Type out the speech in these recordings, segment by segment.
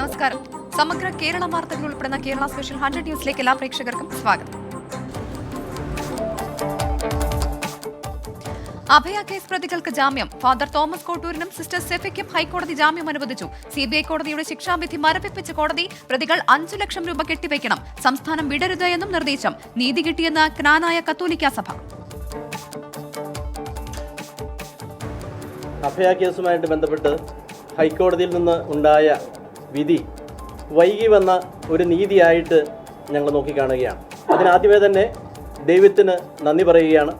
നമസ്കാരം. സമഗ്ര കേരള വാർത്തകൾ ഉൾപ്പെടുന്ന കേരള സ്പെഷ്യൽ 100 ന്യൂസിലേക്ക് എല്ലാ പ്രേക്ഷകർക്കും സ്വാഗതം. അഭയ കേസ് പ്രതികൾക്ക് ജാമ്യം. ഫാദർ തോമസ് കോട്ടൂരിനും സിസ്റ്റർ സെഫിക്കും ഹൈക്കോടതി ജാമ്യം അനുവദിച്ചു. സിബിഐ കോടതിയുടെ ശിക്ഷാവിധി മരവിപ്പിച്ച കോടതി പ്രതികൾ 5 ലക്ഷം രൂപ കെട്ടിവയ്ക്കണം, സംസ്ഥാനം വിടരുത് എന്നും നിർദ്ദേശം. നീതി കിട്ടിയെന്ന് ക്നാനായ കത്തോലിക്ക സഭ. അഭയ കേസുമായിട്ട് ബന്ധപ്പെട്ട് ഹൈക്കോടതിയിൽ നിന്ന് ഉണ്ടായ വിധി വൈകി വന്ന ഒരു നീതിയായിട്ട് ഞങ്ങൾ നോക്കിക്കാണുകയാണ്. അതിനാദ്യമേ തന്നെ ദൈവത്തിന് നന്ദി പറയുകയാണ്.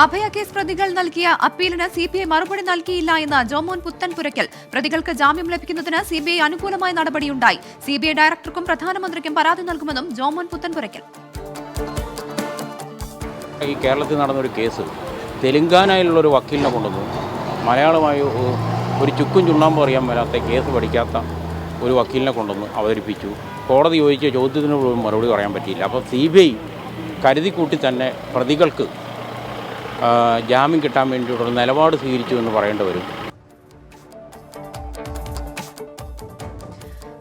അഭയ കേസ് പ്രതികൾ നൽകിയ അപ്പീലിന് സിബിഐ മറുപടി നൽകിയില്ല എന്ന് ജോമോൻ പുത്തൻപുരയ്ക്കൽ. പ്രതികൾക്ക് ജാമ്യം ലഭിക്കുന്നതിന് സിബിഐ അനുകൂലമായ നടപടിയുണ്ടായി. സിബിഐ ഡയറക്ടർക്കും പ്രധാനമന്ത്രിക്കും പരാതി നൽകുമെന്നും ജോമോൻ പുത്തൻപുരയ്ക്കൽ. ഈ കേരളത്തിൽ നടന്നൊരു കേസ് തെലുങ്കാനയിലുള്ളൊരു വക്കീലിനെ കൊണ്ടുവന്നു. മലയാളമായി ഒരു ചുക്കും ചുണ്ണാമ്പും അറിയാൻ മേലാത്ത കേസ് പഠിക്കാത്ത ഒരു വക്കീലിനെ കൊണ്ടുവന്ന് അവതരിപ്പിച്ചു. കോടതി ചോദിച്ച ചോദ്യത്തിന് പോലും മറുപടി പറയാൻ പറ്റിയില്ല. അപ്പോൾ സിബിഐ കരുതിക്കൂട്ടി തന്നെ പ്രതികൾക്ക് ജാമ്യം കിട്ടാൻ വേണ്ടിയിട്ടുള്ള നിലപാട് സ്വീകരിച്ചു എന്ന് പറയേണ്ടി വരും.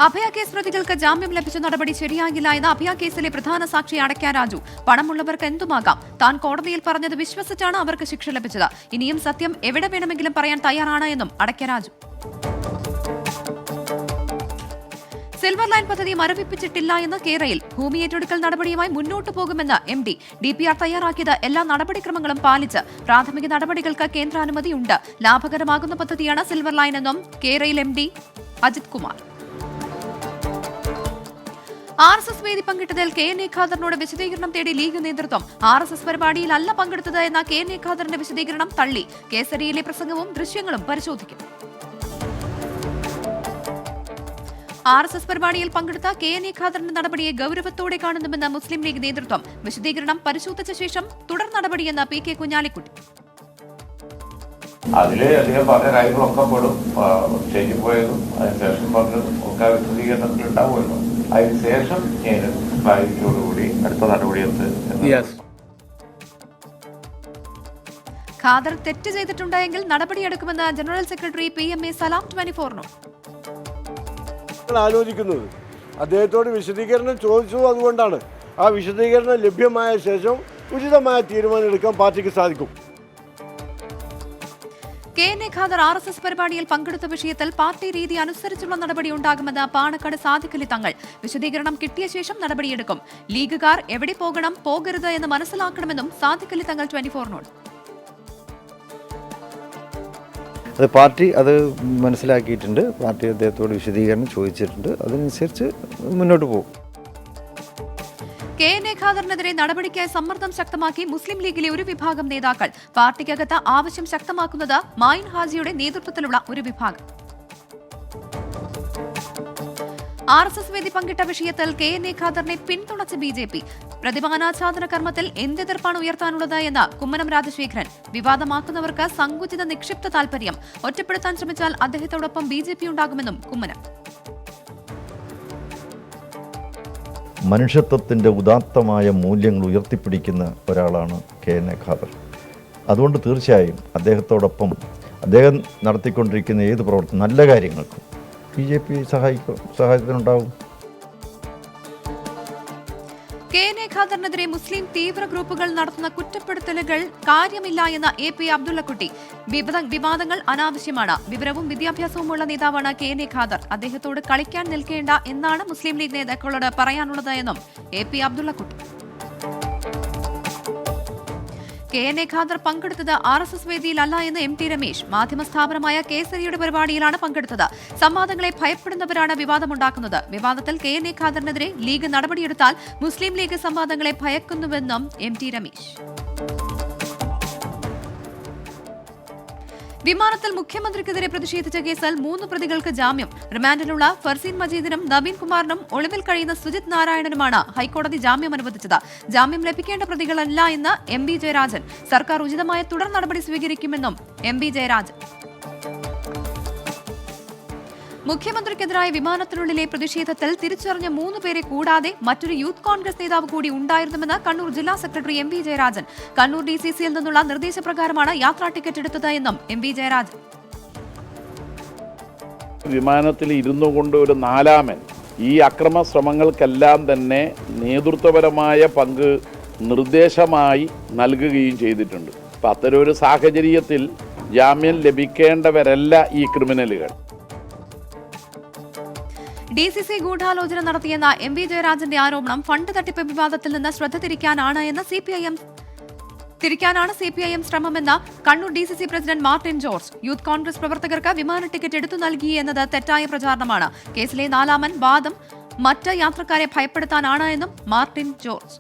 അഭയ കേസ് പ്രതികൾക്ക് ജാമ്യം ലഭിച്ച നടപടി ശരിയാകില്ല എന്ന് അഭയ കേസിലെ പ്രധാന സാക്ഷി അടയ്ക്ക രാജു. പണമുള്ളവർക്ക് എന്തുമാകാം, താൻ കോടതിയിൽ പറഞ്ഞത് വിശ്വസിച്ചാണ് അവർക്ക് ശിക്ഷ ലഭിച്ചത്. ഇനിയും സത്യം എവിടെ വേണമെങ്കിലും പറയാൻ തയ്യാറാണ് എന്നും അടയ്ക്ക രാജു. സിൽവർ ലൈൻ പദ്ധതി മരവിപ്പിച്ചിട്ടില്ല എന്ന് കേരയിൽ. ഭൂമി ഏറ്റെടുക്കൽ നടപടിയുമായി മുന്നോട്ടു പോകുമെന്ന് MD. DPR തയ്യാറാക്കിയത് എല്ലാ നടപടിക്രമങ്ങളും പാലിച്ച്. പ്രാഥമിക നടപടികൾക്ക് കേന്ദ്രാനുമതിയുണ്ട്. ലാഭകരമാകുന്ന പദ്ധതിയാണ് സിൽവർ ലൈൻ എന്നും കേരയിൽ MD അജിത് കുമാർ. RSS വേദി പങ്കിട്ടതിൽ KN ഖാദറിനോട് വിശദീകരണം തേടി ലീഗ് നേതൃത്വം. RSS പരിപാടിയിലല്ല പങ്കെടുത്തത് എന്ന KN ഖാദറിന്റെ വിശദീകരണം തള്ളി. കേസരിയിലെ പ്രസംഗവും ദൃശ്യങ്ങളും പരിശോധിക്കും. RSS പരിപാടിയിൽ പങ്കെടുത്ത KN ഖാദറിന്റെ നടപടിയെ ഗൌരവത്തോടെ കാണുന്നുവെന്ന് മുസ്ലിം ലീഗ് നേതൃത്വം. വിശദീകരണം പരിശോധിച്ച ശേഷം തുടർ നടപടിയെന്ന് PK കുഞ്ഞാലിക്കുട്ടി. അതില് അദ്ദേഹം പറഞ്ഞ കാര്യങ്ങളൊക്കെ പെടും. സ്റ്റേജിൽ പോയതും അതിനുശേഷം പറഞ്ഞതും ഒക്കെ വിശദീകരണത്തിൽ ഉണ്ടാവുമല്ലോ. അതിനുശേഷം ക്ലാരിറ്റിയോടുകൂടി അടുത്ത നടപടിയെടുത്ത് ഖാദർ തെറ്റ് ചെയ്തിട്ടുണ്ടെങ്കിൽ നടപടിയെടുക്കുമെന്ന് ജനറൽ സെക്രട്ടറി PMA സലാം 24 ആലോചിക്കുന്നത്. അദ്ദേഹത്തോട് വിശദീകരണം ചോദിച്ചു. അതുകൊണ്ടാണ് ആ വിശദീകരണം ലഭ്യമായ ശേഷം ഉചിതമായ തീരുമാനം എടുക്കാൻ പാർട്ടിക്ക് സാധിക്കും. KN ഖാദർ RSS പരിപാടിയിൽ പങ്കെടുത്ത വിഷയത്തിൽ പാർട്ടി രീതി അനുസരിച്ചുള്ള നടപടി ഉണ്ടാകുമെന്ന് പാണക്കാട് സാദിഖലി തങ്ങൾ. വിശദീകരണം കിട്ടിയ ശേഷം നടപടിയെടുക്കും. ലീഗുകാർ എവിടെ പോകണം പോകരുത് എന്ന് മനസ്സിലാക്കണമെന്നും സാദിഖലി തങ്ങൾ 24 അത് പാർട്ടി അത് മനസ്സിലാക്കിയിട്ടുണ്ട്. പാർട്ടി അദ്ദേഹത്തോട് വിശദീകരണം ചോദിച്ചിട്ടുണ്ട്. അതനുസരിച്ച് മുന്നോട്ട് പോകും. KN ഖാദറിനെതിരെ നടപടിക്കായി സമ്മർദ്ദം ശക്തമാക്കി മുസ്ലിം ലീഗിലെ ഒരു വിഭാഗം നേതാക്കൾ. പാർട്ടിക്കകത്ത് ആവശ്യം ശക്തമാക്കുന്നത് മായിൻ ഹാജിയുടെ നേതൃത്വത്തിലുള്ള ഒരു വിഭാഗം. RSS വേദി പങ്കിട്ട വിഷയത്തിൽ KN ഖാദറിനെ പിന്തുണച്ച BJP. പ്രതിമാനാച്ഛാദന കർമ്മത്തിൽ എന്തെതിർപ്പാണ് ഉയർത്താനുള്ളത് എന്ന് കുമ്മനം രാജശേഖരൻ. വിവാദമാക്കുന്നവർക്ക് സങ്കുചിത നിക്ഷിപ്ത താൽപര്യം. ഒറ്റപ്പെടുത്താൻ ശ്രമിച്ചാൽ അദ്ദേഹത്തോടൊപ്പം BJP ഉണ്ടാകുമെന്നും കുമ്മനം. മനുഷ്യത്വത്തിൻ്റെ ഉദാത്തമായ മൂല്യങ്ങൾ ഉയർത്തിപ്പിടിക്കുന്ന ഒരാളാണ് KN ഖാദർ. അതുകൊണ്ട് തീർച്ചയായും അദ്ദേഹത്തോടൊപ്പം അദ്ദേഹം നടത്തിക്കൊണ്ടിരിക്കുന്ന ഏത് പ്രവർത്തനം നല്ല കാര്യങ്ങൾക്കും BJP സഹായത്തിനുണ്ടാവും. KN ഖാദറിനെതിരെ മുസ്ലിം തീവ്ര ഗ്രൂപ്പുകൾ നടത്തുന്ന കുറ്റപ്പെടുത്തലുകൾ കാര്യമില്ല എന്ന AP അബ്ദുള്ളക്കുട്ടി. വിവാദങ്ങൾ അനാവശ്യമാണ്. വിവരവും വിദ്യാഭ്യാസവുമുള്ള നേതാവാണ് KN ഖാദർ. അദ്ദേഹത്തോട് കളിക്കാൻ നിൽക്കേണ്ട എന്നാണ് മുസ്ലിം ലീഗ് നേതാക്കളോട് പറയാനുള്ളത് എന്നും AP അബ്ദുള്ളക്കുട്ടി. KN ഖാദർ പങ്കെടുത്തത് RSS വേദിയിലല്ല എന്ന് MT രമേശ്. മാധ്യമ സ്ഥാപനമായ കേസരിയുടെ പരിപാടിയിലാണ് പങ്കെടുത്തത്. സംവാദങ്ങളെ ഭയപ്പെടുന്നവരാണ് വിവാദമുണ്ടാക്കുന്നത്. വിവാദത്തിൽ KN ഖാദറിനെതിരെ ലീഗ് നടപടിയെടുത്താൽ മുസ്ലിം ലീഗ് സംവാദങ്ങളെ ഭയക്കുന്നുവെന്നും MT രമേശ്. വിമാനത്തിൽ മുഖ്യമന്ത്രിക്കെതിരെ പ്രതിഷേധിച്ച കേസിൽ 3 പ്രതികൾക്ക് ജാമ്യം. റിമാൻഡിലുള്ള ഫർസീൻ മജീദിനും നവീൻ കുമാറിനും ഒളിവിൽ കഴിയുന്ന സുജിത് നാരായണനുമാണ് ഹൈക്കോടതി ജാമ്യം അനുവദിച്ചത്. ജാമ്യം ലഭിക്കേണ്ട പ്രതികളല്ല എന്ന് MB ജയരാജൻ. സർക്കാർ ഉചിതമായ തുടർ നടപടി സ്വീകരിക്കുമെന്നും MB ജയരാജൻ. മുഖ്യമന്ത്രിക്കെതിരായ വിമാനത്തിനുള്ളിലെ പ്രതിഷേധത്തിൽ തിരിച്ചറിഞ്ഞ 3 പേരെ കൂടാതെ മറ്റൊരു യൂത്ത് കോൺഗ്രസ് നേതാവ് കൂടി ഉണ്ടായിരുന്നുവെന്ന് കണ്ണൂർ ജില്ലാ secretary M V Jayarajan. Kannur DCCയിൽ നിന്നുള്ള നിർദ്ദേശപ്രകാരമാണ് യാത്രാ ടിക്കറ്റ് എടുത്തത് എന്നും എം വി ജയരാജൻ. വിമാനത്തിൽ ഇരുന്നു കൊണ്ട് ഒരു 4-ാമൻ ഈ അക്രമ ശ്രമങ്ങൾക്കെല്ലാം തന്നെ നേതൃത്വപരമായ പങ്ക് നിർദ്ദേശമായി നൽകുകയും ചെയ്തിട്ടുണ്ട്. അപ്പം അത്തരമൊരു സാഹചര്യത്തിൽ ജാമ്യം ലഭിക്കേണ്ടവരല്ല ഈ ക്രിമിനലുകൾ. DCC ഗൂഢാലോചന നടത്തിയെന്ന എം വി ജയരാജന്റെ ആരോപണം ഫണ്ട് തട്ടിപ്പ് വിവാദത്തിൽ നിന്ന് ശ്രദ്ധ തിരിക്കാനാണ് CPIM ശ്രമമെന്ന് Kannur DCC president Martin George. Youth Congress പ്രവർത്തകർക്ക് വിമാന ടിക്കറ്റ് എടുത്തു നൽകി എന്നത് തെറ്റായ പ്രചാരണമാണ്. കേസിലെ 4-ാമൻ വാദം മറ്റ് യാത്രക്കാരെ ഭയപ്പെടുത്താനാണ് എന്നും മാർട്ടിൻ ജോർജ്.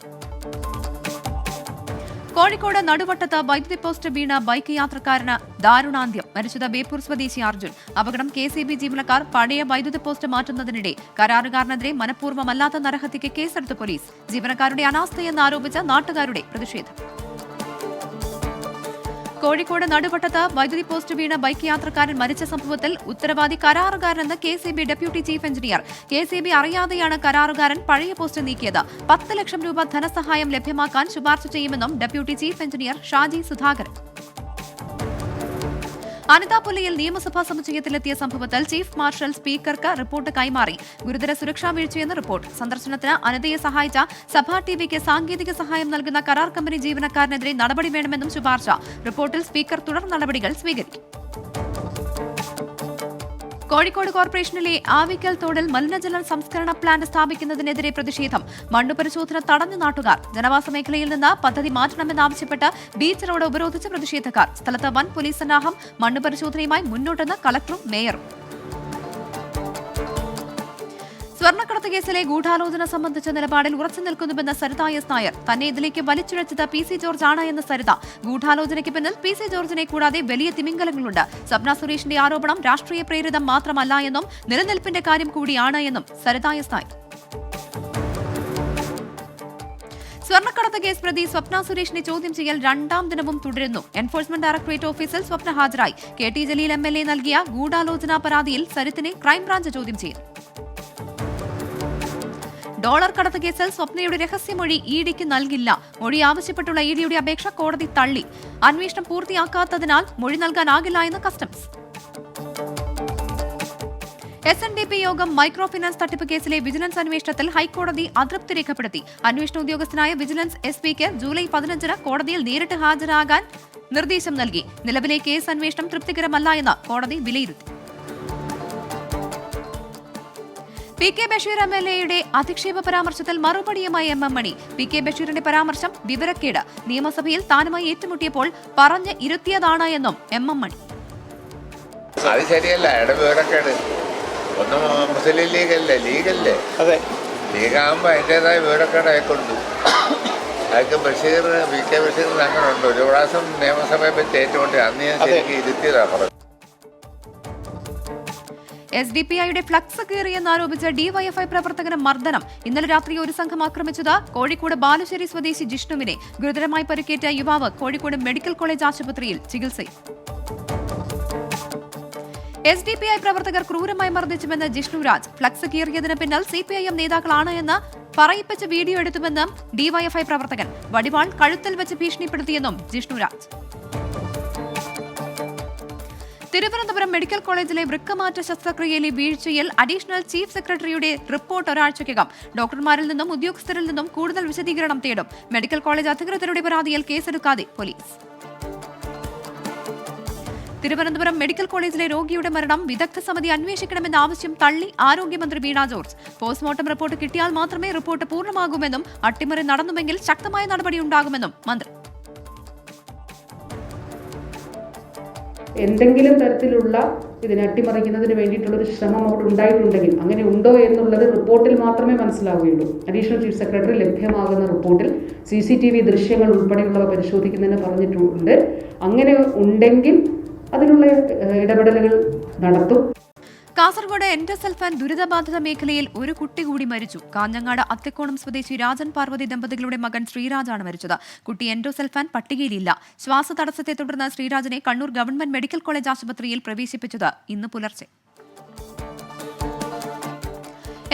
കോഴിക്കോട് നടുവട്ടത്ത് വൈദ്യുതി പോസ്റ്റ് വീണ് ബൈക്ക് യാത്രക്കാരന് ദാരുണാന്ത്യം. മരിച്ചത് ബേപ്പൂർ സ്വദേശി അർജുൻ. അപകടം KCB ജീവനക്കാർ പഴയ വൈദ്യുതി പോസ്റ്റ് മാറ്റുന്നതിനിടെ. കരാറുകാരനെതിരെ മനഃപൂർവ്വമല്ലാത്ത നരഹത്യയ്ക്ക് കേസെടുത്ത് പോലീസ്. ജീവനക്കാരുടെ അനാസ്ഥയെന്ന് ആരോപിച്ച് നാട്ടുകാരുടെ പ്രതിഷേധം. കോഴിക്കോട് നടുവട്ടത്ത് വൈദ്യുതി പോസ്റ്റ് വീണ ബൈക്ക് യാത്രക്കാരൻ മരിച്ച സംഭവത്തിൽ ഉത്തരവാദി കരാറുകാരനെന്ന് KCB deputy chief engineer. KCB അറിയാതെയാണ് കരാറുകാരൻ പഴയ പോസ്റ്റ് നീക്കിയത്. 10 ലക്ഷം രൂപ ധനസഹായം ലഭ്യമാക്കാൻ ശുപാർശ ചെയ്യുമെന്നും deputy chief engineer Shaji Sudhakaran. അനിതാപുല്ലയിൽ നിയമസഭാ സമുച്ചയത്തിലെത്തിയ സംഭവത്തിൽ ചീഫ് മാർഷൽ സ്പീക്കർക്ക് റിപ്പോർട്ട് കൈമാറി. ഗുരുതര സുരക്ഷാ വീഴ്ചയെന്ന് റിപ്പോർട്ട്. സന്ദർശനത്തിന് അനിതയെ സഹായിച്ച സഭാ TVക്ക് സാങ്കേതിക സഹായം നൽകുന്ന കരാർ കമ്പനി ജീവനക്കാരനെതിരെ നടപടി വേണമെന്നും ശുപാർശ. റിപ്പോർട്ടിൽ സ്പീക്കർ തുടർ നടപടികൾ സ്വീകരിക്കും. കോഴിക്കോട് കോർപ്പറേഷനിലെ ആവിക്കൽ തോടിൽ മലിനജല സംസ്കരണ പ്ലാന്റ് സ്ഥാപിക്കുന്നതിനെതിരെ പ്രതിഷേധം. മണ്ണു പരിശോധന തടഞ്ഞ നാട്ടുകാർ. ജനവാസ മേഖലയിൽ നിന്ന് പദ്ധതി മാറ്റണമെന്നാവശ്യപ്പെട്ട് ബീച്ച് റോഡ് ഉപരോധിച്ച പ്രതിഷേധക്കാർ. സ്ഥലത്ത് വൻ പോലീസ് സന്നാഹം. മണ്ണു പരിശോധനയുമായി മുന്നോട്ടെന്ന് കളക്ടറും മേയറും. സ്വർണ്ണക്കടത്ത് കേസിലെ ഗൂഢാലോചന സംബന്ധിച്ച നിലപാടിൽ ഉറച്ചു നിൽക്കുന്നുവെന്ന് സരിത എസ് നായർ. തന്നെ ഇതിലേക്ക് വലിച്ചിഴച്ചത് PC ജോർജ് ആണ് എന്ന് സരിത. ഗൂഢാലോചനയ്ക്ക് പിന്നിൽ PC ജോർജിനെ കൂടാതെ വലിയ തിമിംഗലങ്ങളുണ്ട്. സ്വപ്ന സുരേഷിന്റെ ആരോപണം രാഷ്ട്രീയ പ്രേരിതം മാത്രമല്ല എന്നും നിലനിൽപ്പിന്റെ കാര്യം കൂടിയാണ് എന്നും സരിത എസ് നായർ. സ്വർണ്ണക്കടത്ത് കേസ് പ്രതി സ്വപ്ന സുരേഷിനെ ചോദ്യം ചെയ്യൽ 2-ാം ദിനവും തുടരുന്നു. എൻഫോഴ്സ്മെന്റ് ഡയറക്ടറേറ്റ് ഓഫീസിൽ സ്വപ്ന ഹാജരായി. KT ജലീൽ MLA നൽകിയ ഗൂഢാലോചനാ പരാതിയിൽ സരിത്തിനെ ക്രൈംബ്രാഞ്ച് ചോദ്യം ചെയ്യും. ഡോളർ കടത്ത് കേസിൽ സ്വപ്നയുടെ രഹസ്യമൊഴി EDക്ക് നൽകില്ല. മൊഴി ആവശ്യപ്പെട്ടുള്ള EDയുടെ അപേക്ഷ കോടതി തള്ളി. അന്വേഷണം പൂർത്തിയാക്കാത്തതിനാൽ മൊഴി നൽകാനാകില്ല എന്ന് കസ്റ്റംസ്. SNDP യോഗം മൈക്രോ ഫിനാൻസ് തട്ടിപ്പ് കേസിലെ വിജിലൻസ് അന്വേഷണത്തിൽ ഹൈക്കോടതി അതൃപ്തി രേഖപ്പെടുത്തി. അന്വേഷണ ഉദ്യോഗസ്ഥനായ വിജിലൻസ് SPക്ക് ജൂലൈ 15-ന് കോടതിയിൽ നേരിട്ട് ഹാജരാകാൻ നിർദ്ദേശം നൽകി. നിലവിലെ കേസ് അന്വേഷണം തൃപ്തികരമല്ല എന്ന് കോടതി വിലയിരുത്തി. PK ബഷീർ MLAയുടെ അധിക്ഷേപ പരാമർശത്തിൽ മറുപടിയുമായി MM മണി. PK ബഷീറിന്റെ പരാമർശം വിവരക്കേട്. നിയമസഭയിൽ താനുമായി ഏറ്റുമുട്ടിയപ്പോൾ പറഞ്ഞ് ഇരുത്തിയതാണ് എന്നും MM മണി. അത് ശരിയല്ല, വിവരക്കേട്. ഒന്നും മുസ്ലിം ലീഗല്ലേ. അതെ, ലീഗാകുമ്പോൾ അതിൻ്റെതായ വിവരക്കേട് അയക്കൊണ്ടു. അതൊക്കെ PK ബഷീറിന് അങ്ങനെ ഉണ്ട്. ഒരു പ്രാവശ്യം നിയമസഭയെ പറ്റി ഏറ്റുമുട്ടി അന്ന് ഞാൻ ശരിക്കും ഇരുത്തിയതാ പറഞ്ഞു. SDPIയുടെ ഫ്ലക്സ് കീറിയെന്നാരോപിച്ച് DYFI പ്രവർത്തകന് മർദ്ദനം. ഇന്നലെ രാത്രി ഒരു സംഘം ആക്രമിച്ചത് കോഴിക്കോട് ബാലുശ്ശേരി സ്വദേശി ജിഷ്ണുവിനെ. ഗുരുതരമായി പരിക്കേറ്റ യുവാവ് കോഴിക്കോട് മെഡിക്കൽ കോളേജ് ആശുപത്രിയിൽ ചികിത്സയിൽ. SDPI പ്രവർത്തകർ ക്രൂരമായി മർദ്ദിച്ചുവെന്ന് ജിഷ്ണുരാജ്. ഫ്ലക്സ് കീറിയതിന് പിന്നിൽ CPIM നേതാക്കളാണ് എന്ന് പറയിപ്പിച്ച് വീഡിയോ എടുത്തുവെന്നും DYFI പ്രവർത്തകൻ. വടിവാൾ കഴുത്തിൽ വെച്ച് ഭീഷണിപ്പെടുത്തിയെന്നും ജിഷ്ണുരാജ്. തിരുവനന്തപുരം മെഡിക്കൽ കോളേജിലെ വൃക്കമാറ്റ ശസ്ത്രക്രിയയിലെ വീഴ്ചയിൽ അഡീഷണൽ ചീഫ് സെക്രട്ടറിയുടെ റിപ്പോർട്ട് ഒരാഴ്ചയ്ക്കകം. ഡോക്ടർമാരിൽ നിന്നും ഉദ്യോഗസ്ഥരിൽ നിന്നും കൂടുതൽ വിശദീകരണം തേടും. മെഡിക്കൽ കോളേജ് അധികൃതരുടെ പരാതിയിൽ കേസെടുക്കാതെ പോലീസ്. തിരുവനന്തപുരം മെഡിക്കൽ കോളേജിലെ രോഗിയുടെ മരണം വിദഗ്ധ സമിതി അന്വേഷിക്കണമെന്ന ആവശ്യം തള്ളി ആരോഗ്യമന്ത്രി വീണ ജോർജ്. പോസ്റ്റ്മോർട്ടം റിപ്പോർട്ട് കിട്ടിയാൽ മാത്രമേ റിപ്പോർട്ട് പൂർണ്ണമാകുമെന്നും അട്ടിമറി നടന്നുവെങ്കിൽ ശക്തമായ നടപടിയുണ്ടാകുമെന്നും മന്ത്രി. എന്തെങ്കിലും തരത്തിലുള്ള ഇതിനെ അട്ടിമറിക്കുന്നതിന് വേണ്ടിയിട്ടുള്ളൊരു ശ്രമം അവിടെ ഉണ്ടായിട്ടുണ്ടെങ്കിൽ അങ്ങനെ ഉണ്ടോ എന്നുള്ളത് റിപ്പോർട്ടിൽ മാത്രമേ മനസ്സിലാവുകയുള്ളൂ. അഡീഷണൽ ചീഫ് സെക്രട്ടറി ലഭ്യമാകുന്ന റിപ്പോർട്ടിൽ CCTV ദൃശ്യങ്ങൾ ഉൾപ്പെടെയുള്ളവ പരിശോധിക്കുന്നതിന് പറഞ്ഞിട്ടുണ്ട്. അങ്ങനെ ഉണ്ടെങ്കിൽ അതിനുള്ള ഇടപെടലുകൾ നടത്തും. കാസർഗോഡ് എൻഡോസൾഫാൻ ദുരിതബാധിത മേഖലയിൽ ഒരു കുട്ടി കൂടി മരിച്ചു. കാഞ്ഞങ്ങാട് അത്തിക്കോണം സ്വദേശി രാജൻ പാർവതി ദമ്പതികളുടെ മകൻ ശ്രീരാജാണ് മരിച്ചത്. കുട്ടി എൻഡോസൾഫാൻ പട്ടികയിലില്ല. ശ്വാസതടസ്സത്തെ തുടർന്ന് ശ്രീരാജനെ കണ്ണൂർ ഗവൺമെന്റ് മെഡിക്കൽ കോളേജ് ആശുപത്രിയിൽ പ്രവേശിപ്പിച്ചത് ഇന്ന് പുലർച്ചെ.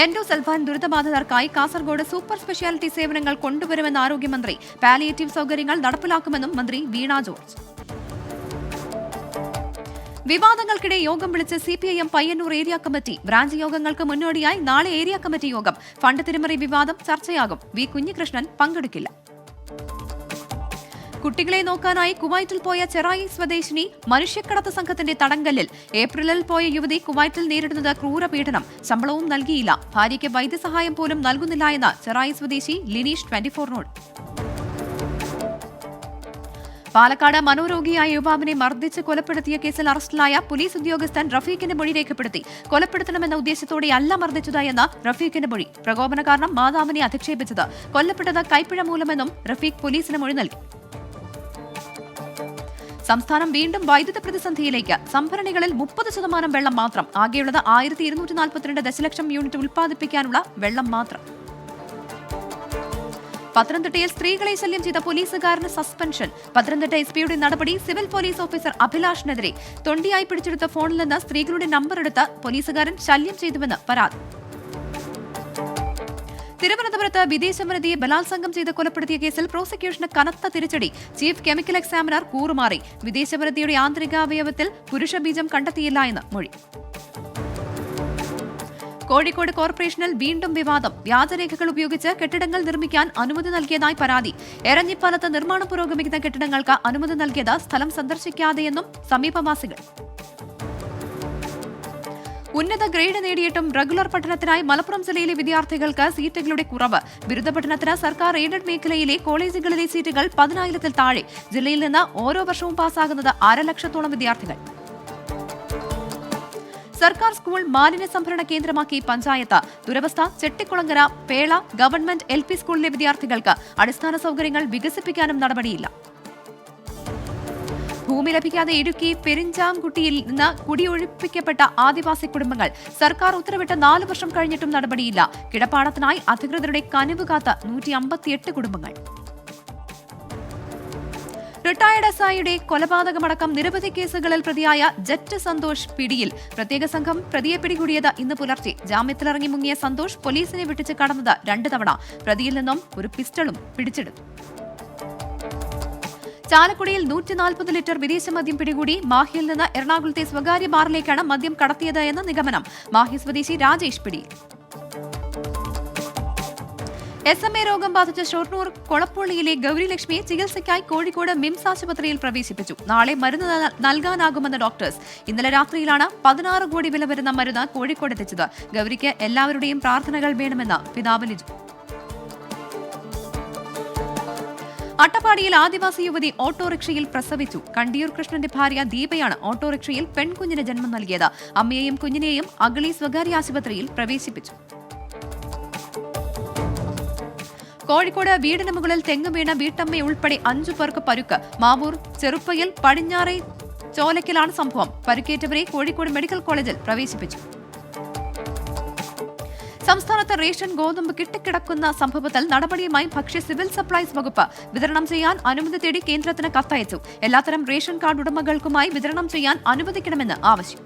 എൻഡോസൾഫാൻ ദുരിതബാധിതർക്കായി കാസർഗോഡ് സൂപ്പർ സ്പെഷ്യാലിറ്റി സേവനങ്ങൾ കൊണ്ടുവരുമെന്ന് ആരോഗ്യമന്ത്രി. പാലിയേറ്റീവ് സൗകര്യങ്ങൾ നടപ്പിലാക്കുമെന്നും മന്ത്രി വീണ ജോർജ്. വിവാദങ്ങൾക്കിടെ യോഗം വിളിച്ച് CPIM Payyanur area committee. Branch യോഗങ്ങൾക്ക് മുന്നോടിയായി നാളെ ഏരിയ കമ്മിറ്റി യോഗം. ഫണ്ട് തിരിമറി വിവാദം ചർച്ചയാകും. വി കുഞ്ഞികൃഷ്ണൻ പങ്കെടുക്കില്ല. കുട്ടികളെ നോക്കാനായി കുവൈറ്റിൽ പോയ ചെറായി സ്വദേശിനി മനുഷ്യക്കടത്ത് സംഘത്തിന്റെ തടങ്കലിൽ. ഏപ്രിലിൽ പോയ യുവതി കുവൈറ്റിൽ നേരിടുന്നത് ക്രൂരപീഡനം. ശമ്പളവും നൽകിയില്ല. ഭാര്യയ്ക്ക് വൈദ്യസഹായം പോലും നൽകുന്നില്ല എന്ന് ചെറായി സ്വദേശി ലിനീഷ് 24നോട്. പാലക്കാട് മനോരോഗിയായ യുവാവിനെ മർദ്ദിച്ച് കൊലപ്പെടുത്തിയ കേസിൽ അറസ്റ്റിലായ പോലീസ് ഉദ്യോഗസ്ഥൻ റഫീഖിന്റെ മൊഴി രേഖപ്പെടുത്തി. കൊലപ്പെടുത്തണമെന്ന ഉദ്ദേശത്തോടെയല്ല മർദ്ദിച്ചതെന്ന് റഫീഖിന്റെ മൊഴി. പ്രകോപന കാരണം മാതാവിനെ അധിക്ഷേപിച്ചത്. കൊല്ലപ്പെട്ടത് കൈപ്പിഴ മൂലമെന്നും റഫീഖ് പോലീസിന് മൊഴി നൽകി. സംസ്ഥാനം വീണ്ടും വൈദ്യുത പ്രതിസന്ധിയിലേക്ക്. സംഭരണികളിൽ 30% വെള്ളം മാത്രം. ആകെയുള്ളത് 1242 ദശലക്ഷം യൂണിറ്റ് ഉൽപ്പാദിപ്പിക്കാനുള്ള വെള്ളം മാത്രം. പത്തനംതിട്ടയിൽ സ്ത്രീകളെ ശല്യം ചെയ്ത പോലീസുകാരന് സസ്പെൻഷൻ. പത്തനംതിട്ട എസ്പിയുടെ നടപടി. സിവിൽ പോലീസ് ഓഫീസർ അഭിലാഷിനെതിരെ. തൊണ്ടിയായി പിടിച്ചെടുത്ത ഫോണിൽ നിന്ന് സ്ത്രീകളുടെ നമ്പർ എടുത്ത് പോലീസുകാരൻ ശല്യം ചെയ്തുവെന്ന് പരാതി. തിരുവനന്തപുരത്ത് വിദേശവനിതയെ ബലാത്സംഗം ചെയ്ത് കൊലപ്പെടുത്തിയ കേസിൽ പ്രോസിക്യൂഷന് കനത്ത തിരിച്ചടി. ചീഫ് കെമിക്കൽ എക്സാമിനർ കൂറുമാറി. വിദേശവനിതയുടെ ആന്തരികാവയവത്തിൽ പുരുഷബീജം കണ്ടെത്തിയില്ല എന്ന് മൊഴി. കോഴിക്കോട് കോർപ്പറേഷനിൽ വീണ്ടും വിവാദം. വ്യാജരേഖകൾ ഉപയോഗിച്ച് കെട്ടിടങ്ങൾ നിർമ്മിക്കാൻ അനുമതി നൽകിയതായി പരാതി. എരഞ്ഞിപ്പാലത്ത് നിർമ്മാണം പുരോഗമിക്കുന്ന കെട്ടിടങ്ങൾക്ക് അനുമതി നൽകിയത് സ്ഥലം സന്ദർശിക്കാതെയെന്നും സമീപവാസികൾ. ഉന്നത ഗ്രേഡ് നേടിയിട്ടും റെഗുലർ പഠനത്തിനായി മലപ്പുറം ജില്ലയിലെ വിദ്യാർത്ഥികൾക്ക് സീറ്റുകളുടെ കുറവ്. ബിരുദ പഠനത്തിന് സർക്കാർ എയ്ഡഡ് മേഖലയിലെ കോളേജുകളിലെ സീറ്റുകൾ 10,000-ൽ താഴെ. ജില്ലയിൽ നിന്ന് ഓരോ വർഷവും പാസ്സാകുന്നത് 1,50,000-ഓളം വിദ്യാർത്ഥികൾ. സർക്കാർ സ്കൂൾ മാലിന്യ സംഭരണ കേന്ദ്രമാക്കി പഞ്ചായത്ത്. ദുരവസ്ഥ. ചെട്ടിക്കുളങ്ങര പേള ഗവൺമെന്റ് LP സ്കൂളിലെ വിദ്യാർത്ഥികൾക്ക് അടിസ്ഥാന സൗകര്യങ്ങൾ വികസിപ്പിക്കാനും നടപടിയില്ല. ഭൂമി ലഭിക്കാതെ ഇടുക്കി പെരിഞ്ചാംകുട്ടിയിൽ നിന്ന് കുടിയൊഴിപ്പിക്കപ്പെട്ട ആദിവാസി കുടുംബങ്ങൾ. സർക്കാർ ഉത്തരവിട്ട് 4 വർഷം കഴിഞ്ഞിട്ടും നടപടിയില്ല. കിടപ്പാടത്തിനായി അധികൃതരുടെ കനിവ് കാത്ത 158 കുടുംബങ്ങൾ. റിട്ടയർഡ് SIയുടെ കൊലപാതകമടക്കം നിരവധി കേസുകളിൽ പ്രതിയായ ജറ്റ് സന്തോഷ് പിടിയിൽ. പ്രത്യേക സംഘം പ്രതിയെ പിടികൂടിയത് ഇന്ന് പുലർച്ചെ. ജാമ്യത്തിലിറങ്ങി മുങ്ങിയ സന്തോഷ് പോലീസിനെ വിട്ടിച്ച് കടന്നത് 2 തവണ. പ്രതിയിൽ നിന്നും ഒരു പിസ്റ്റളും പിടിച്ചെടുത്തു. ചാലക്കുടിയിൽ 140 ലിറ്റർ വിദേശ മദ്യം പിടികൂടി. മാഹിയിൽ നിന്ന് എറണാകുളത്തെ സ്വകാര്യ ബാറിലേക്കാണ് മദ്യം കടത്തിയത് എന്ന നിഗമനം. മാഹി സ്വദേശി രാജേഷ് പിടിയിൽ. SMA രോഗം ബാധിച്ച ഷൊർണൂർ കൊളപ്പുള്ളിയിലെ ഗൗരിലക്ഷ്മിയെ ചികിത്സയ്ക്കായി കോഴിക്കോട് മിംസ് ആശുപത്രിയിൽ പ്രവേശിപ്പിച്ചു. നാളെ മരുന്ന് നൽകാനാകുമെന്ന് ഡോക്ടേഴ്സ്. ഇന്നലെ രാത്രിയിലാണ് 16 കോടി വില വരുന്ന മരുന്ന് കോഴിക്കോട് എത്തിച്ചത്. ഗൗരിക്ക് എല്ലാവരുടെയും പ്രാർത്ഥനകൾ വേണമെന്ന് പിതാവ് ലിജു. അട്ടപ്പാടിയിൽ ആദിവാസി യുവതി ഓട്ടോറിക്ഷയിൽ പ്രസവിച്ചു. കണ്ടിയൂർ കൃഷ്ണന്റെ ഭാര്യ ദീപയാണ് ഓട്ടോറിക്ഷയിൽ പെൺകുഞ്ഞിന് ജന്മം നൽകിയത്. അമ്മയെയും കുഞ്ഞിനെയും അഗളി സ്വകാര്യ ആശുപത്രിയിൽ പ്രവേശിപ്പിച്ചു. കോഴിക്കോട് വീടിന് മുകളിൽ തെങ്ങ് വീണ വീട്ടമ്മ ഉൾപ്പെടെ 5 പേർക്ക് പരുക്ക്. മാവൂർ ചെറുപ്പയിൽ പടിഞ്ഞാറെ ചോലക്കിലാണ് സംഭവം. പരുക്കേറ്റവരെ കോഴിക്കോട് മെഡിക്കൽ കോളേജിൽ പ്രവേശിപ്പിച്ചു. സംസ്ഥാനത്ത് റേഷൻ ഗോതമ്പ് കിട്ടിക്കിടക്കുന്ന സംഭവത്തിൽ നടപടിയുമായി ഭക്ഷ്യ സിവിൽ സപ്ലൈസ് വകുപ്പ്. വിതരണം ചെയ്യാൻ അനുമതി തേടി കേന്ദ്രത്തിന് കത്തയച്ചു. എല്ലാത്തരം റേഷൻ കാർഡ് ഉടമകൾക്കുമായി വിതരണം ചെയ്യാൻ അനുവദിക്കണമെന്ന് ആവശ്യം.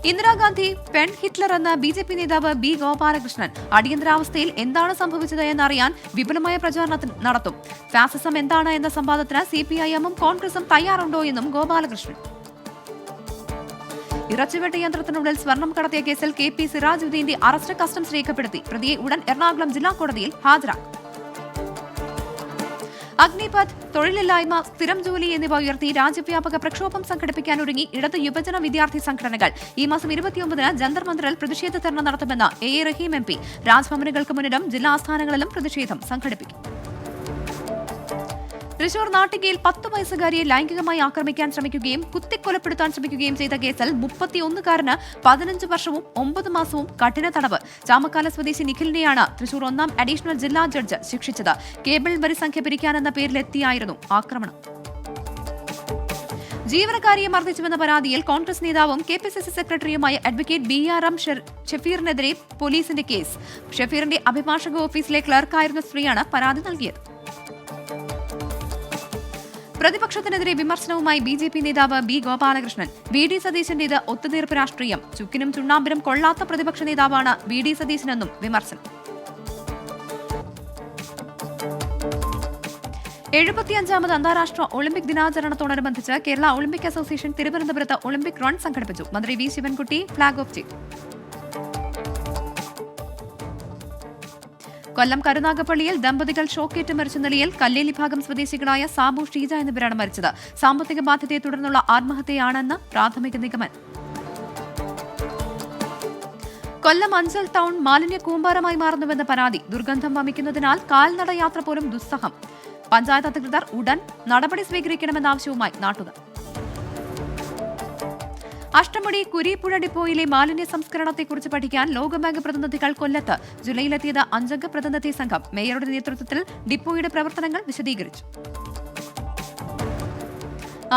ഇന്ദിരാഗാന്ധി പെൺ ഹിറ്റ്ലർ എന്ന BJP നേതാവ് B. ഗോപാലകൃഷ്ണൻ. അടിയന്തരാവസ്ഥയിൽ എന്താണ് സംഭവിച്ചത് എന്നറിയാൻ വിപുലമായ പ്രചാരണം നടത്തും. ഫാസിസം എന്താണ് എന്ന സംവാദത്തിന് CPIM-ഉം കോൺഗ്രസും തയ്യാറുണ്ടോ എന്നും ഗോപാലകൃഷ്ണൻ. ഇറച്ചിവെട്ട് യന്ത്രത്തിനുള്ളിൽ സ്വർണം കടത്തിയ കേസിൽ KP സിറാജുദ്ദീന്റെ അറസ്റ്റ് കസ്റ്റംസ് രേഖപ്പെടുത്തി. പ്രതിയെ ഉടൻ എറണാകുളം ജില്ലാ കോടതിയിൽ ഹാജരാക്കും. അഗ്നിപഥ്, തൊഴിലില്ലായ്മ, സ്ഥിരം ജോലി എന്നിവ ഉയർത്തി രാജ്യവ്യാപക പ്രക്ഷോഭം സംഘടിപ്പിക്കാനൊരുങ്ങി ഇടത് യുവജന വിദ്യാർത്ഥി സംഘടനകൾ. ഈ മാസം 29-ന് ജന്തർ മന്ദിറിൽ പ്രതിഷേധ ധർണ നടത്തുമെന്ന് A. Rahim MP. രാജ്ഭവനുകൾക്ക് മുന്നിലും ജില്ലാ ആസ്ഥാനങ്ങളിലും പ്രതിഷേധം സംഘടിപ്പിക്കും. തൃശൂർ നാട്ടികയിൽ 10 വയസ്സുകാരിയെ ലൈംഗികമായി ആക്രമിക്കാൻ ശ്രമിക്കുകയും കുത്തിക്കൊലപ്പെടുത്താൻ ശ്രമിക്കുകയും ചെയ്ത കേസിൽ 31-കാരന് 15 വർഷവും 9 മാസവും കഠിന തടവ്. ചാമക്കാല സ്വദേശി നിഖിലിനെയാണ് തൃശൂർ 1ാം അഡീഷണൽ ജില്ലാ ജഡ്ജ് ശിക്ഷിച്ചത്. കേബിൾ വരി സംഖ്യ പിരിക്കാനെന്ന പേരിലെത്തിയായിരുന്നു ആക്രമണം. ജീവനക്കാരിയെ മർദ്ദിച്ചുവെന്ന പരാതിയിൽ കോൺഗ്രസ് നേതാവും KPCC സെക്രട്ടറിയുമായ അഡ്വക്കേറ്റ് BRM ഷഫീറിനെതിരെ പോലീസിന്റെ കേസ്. ഷഫീറിന്റെ അഭിഭാഷക ഓഫീസിലെ ക്ലർക്കായിരുന്ന സ്ത്രീയാണ് പരാതി നൽകിയത്. പ്രതിപക്ഷത്തിനെതിരെ വിമർശനവുമായി ബി.ജെ.പി. നേതാവ് ബി. ഗോപാലകൃഷ്ണൻ. വി.ഡി. സതീശന്റേത് ഒത്തുതീർപ്പ് രാഷ്ട്രീയം. ചുക്കിനും ചുണ്ണാമ്പിനും കൊള്ളാത്ത പ്രതിപക്ഷ നേതാവാണ് വി.ഡി. സതീശനെന്നും വിമർശനം. 75ാമത് അന്താരാഷ്ട്ര ഒളിമ്പിക് ദിനാചരണത്തോടനുബന്ധിച്ച് കേരള ഒളിമ്പിക് അസോസിയേഷൻ തിരുവനന്തപുരത്ത് ഒളിമ്പിക് റൺ സംഘടിപ്പിച്ചു. മന്ത്രി വി. ശിവൻകുട്ടി ഫ്ളാഗ് ഓഫ് ചെയ്തു. കൊല്ലം കരുനാഗപ്പള്ളിയിൽ ദമ്പതികൾ ഷോക്കേറ്റ് മരിച്ച നിലയിൽ കല്ലേലി ഭാഗം സ്വദേശികളായ സാബു, ഷീജ എന്നിവരാണ് മരിച്ചത്. സാമ്പത്തിക ബാധ്യതയെ തുടർന്നുള്ള ആത്മഹത്യയാണെന്ന് പ്രാഥമിക നിഗമനം. കൊല്ലം അഞ്ചൽ ടൗൺ മാലിന്യ കൂമ്പാരമായി മാറുന്നുവെന്ന പരാതി. ദുർഗന്ധം വമിക്കുന്നതിനാൽ കാൽനട യാത്ര പോലും ദുസ്സഹം. പഞ്ചായത്ത് അധികൃതർ ഉടൻ നടപടി സ്വീകരിക്കണമെന്ന ആവശ്യവുമായി നാട്ടുകാർ. അഷ്ടമുടി കുരീപ്പുഴ ഡിപ്പോയിലെ മാലിന്യ സംസ്കരണത്തെക്കുറിച്ച് പഠിക്കാൻ ലോകബാങ്ക് പ്രതിനിധികൾ കൊല്ലത്ത്. ജൂലൈയിലെത്തിയത് 5 അംഗ പ്രതിനിധി സംഘം. മേയറുടെ നേതൃത്വത്തിൽ ഡിപ്പോയുടെ പ്രവർത്തനങ്ങൾ വിശദീകരിച്ചു.